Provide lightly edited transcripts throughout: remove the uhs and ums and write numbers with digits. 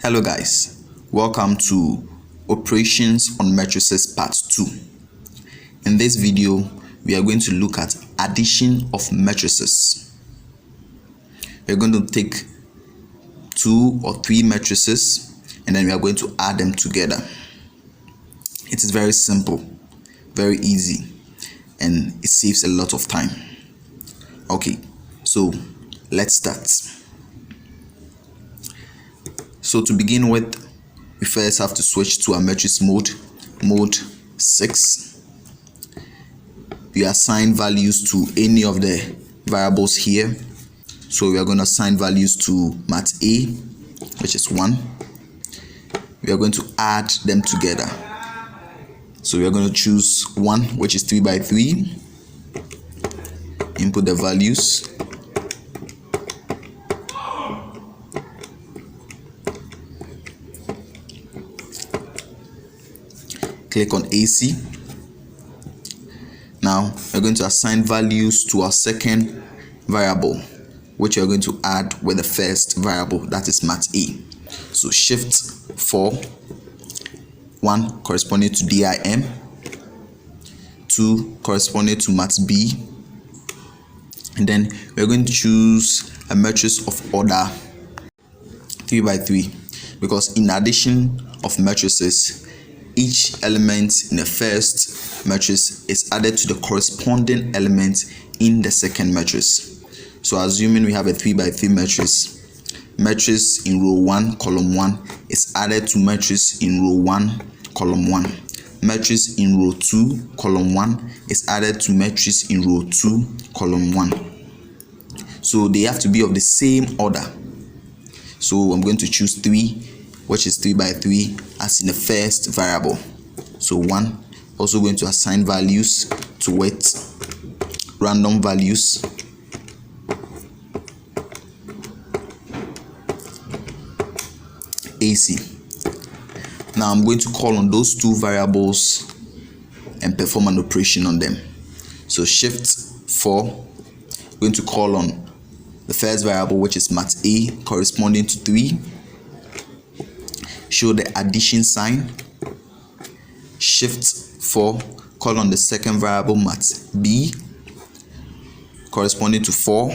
Hello guys, welcome to Operations on Matrices Part 2. In this video, we are going to look at addition of matrices. We are going to take 2 or 3 matrices and then we are going to add them together. It is very simple, very easy, and it saves a lot of time. Okay, so let's start. So to begin with, we first have to switch to our matrix mode 6. We assign values to any of the variables here. So we are going to assign values to mat A, which is 1. We are going to add them together. So we are going to choose 1, which is 3 by 3. Input the values. Click on AC. Now we're going to assign values to our second variable, which we're going to add with the first variable, that is mat A. So shift 4, 1 corresponding to DIM, 2 corresponding to mat B, and then we're going to choose a matrix of order 3 by 3, because in addition of matrices, each element in the first matrix is added to the corresponding element in the second matrix. So assuming we have a 3 by 3 matrix in row 1 column 1 is added to matrix in row 1 column 1. Matrix in row 2 column 1 is added to matrix in row 2 column 1. So they have to be of the same order. So I'm going to choose 3, which is 3 by 3 as in the first variable. So 1, also going to assign values to it, random values. AC. Now I'm going to call on those 2 variables and perform an operation on them. So shift 4, going to call on the first variable, which is mat A corresponding to 3. Show the addition sign. Shift 4, call on the second variable mat B corresponding to 4,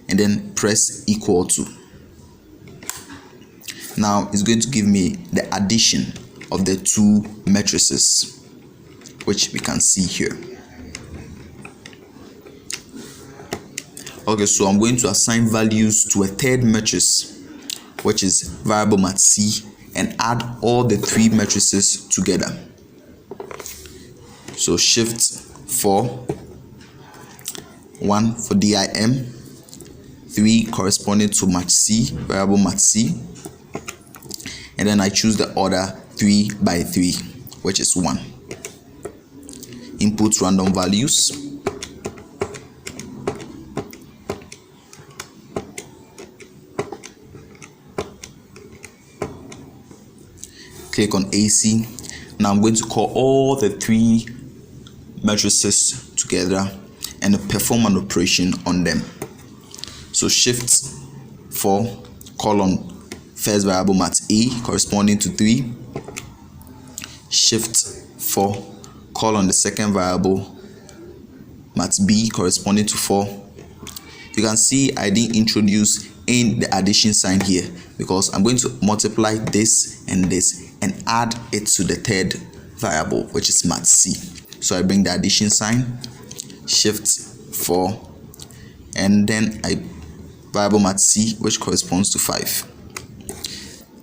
and then press equal to. Now it's going to give me the addition of the 2 matrices, which we can see here. Okay, so I'm going to assign values to a third matrix, which is variable mat C, and add all the 3 matrices together. So shift 4, 1 for DIM, 3 corresponding to mat C, variable mat C, and then I choose the order 3 by 3, which is 1. Input random values. Click on AC. Now I'm going to call all the 3 matrices together and perform an operation on them. So shift 4, call on first variable mat A corresponding to 3. Shift 4, call on the second variable mat B corresponding to 4. You can see I didn't introduce in the addition sign here because I'm going to multiply this and this and add it to the third variable, which is mat C. So I bring the addition sign, shift 4, and then I variable mat C, which corresponds to 5.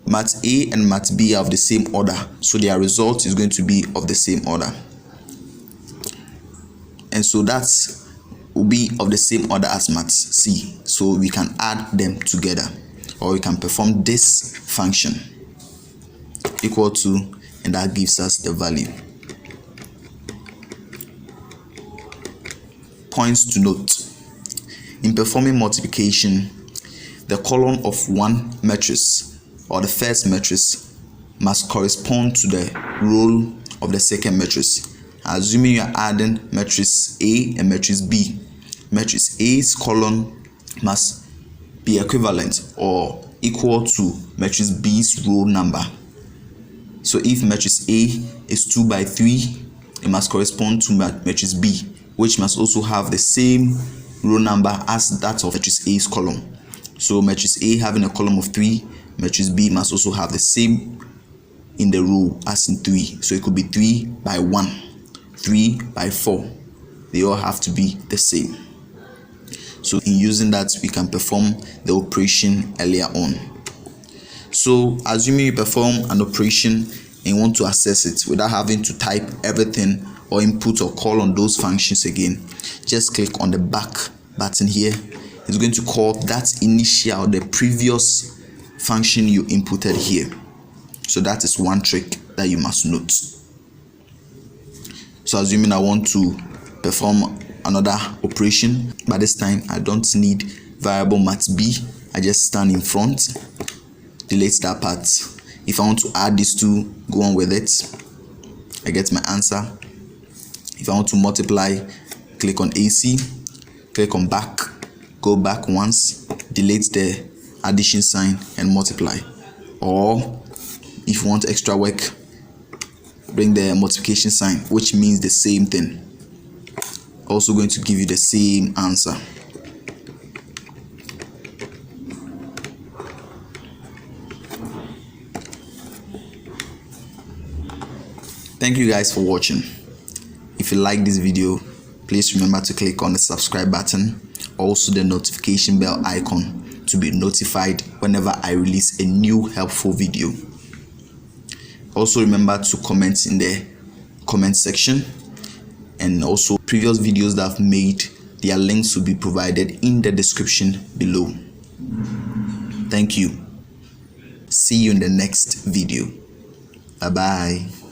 Mat A and mat B are of the same order, so their result is going to be of the same order, and so that will be of the same order as mat C. So we can add them together, or we can perform this function equal to, and that gives us the value. Points to note: in performing multiplication, the column of one matrix or the first matrix must correspond to the row of the second matrix. Assuming you are adding matrix A and matrix B, matrix A's column must be equivalent or equal to matrix B's row number. So if matrix A is 2 by 3, it must correspond to matrix B, which must also have the same row number as that of matrix A's column. So matrix A having a column of 3, matrix B must also have the same in the row as in 3. So it could be 3 by 1, 3 by 4. They all have to be the same. So in using that, we can perform the operation earlier on. So assuming you perform an operation and you want to access it without having to type everything or input or call on those functions again, just click on the back button here. It's going to call that initial, the previous function you inputted here. So that is one trick that you must note. So assuming I want to perform another operation, but this time I don't need variable mat b, I just stand in front, delete that part. If I want to add these two, go on with it, I get my answer. If I want to multiply, click on AC, click on back, go back once, delete the addition sign and multiply. Or if you want extra work, bring the multiplication sign, which means the same thing. Also going to give you the same answer. Thank you guys for watching. If you like this video, please remember to click on the subscribe button, also the notification bell icon to be notified whenever I release a new helpful video. Also remember to comment in the comment section, and also previous videos that I've made, their links will be provided in the description below. Thank you. See you in the next video. Bye bye.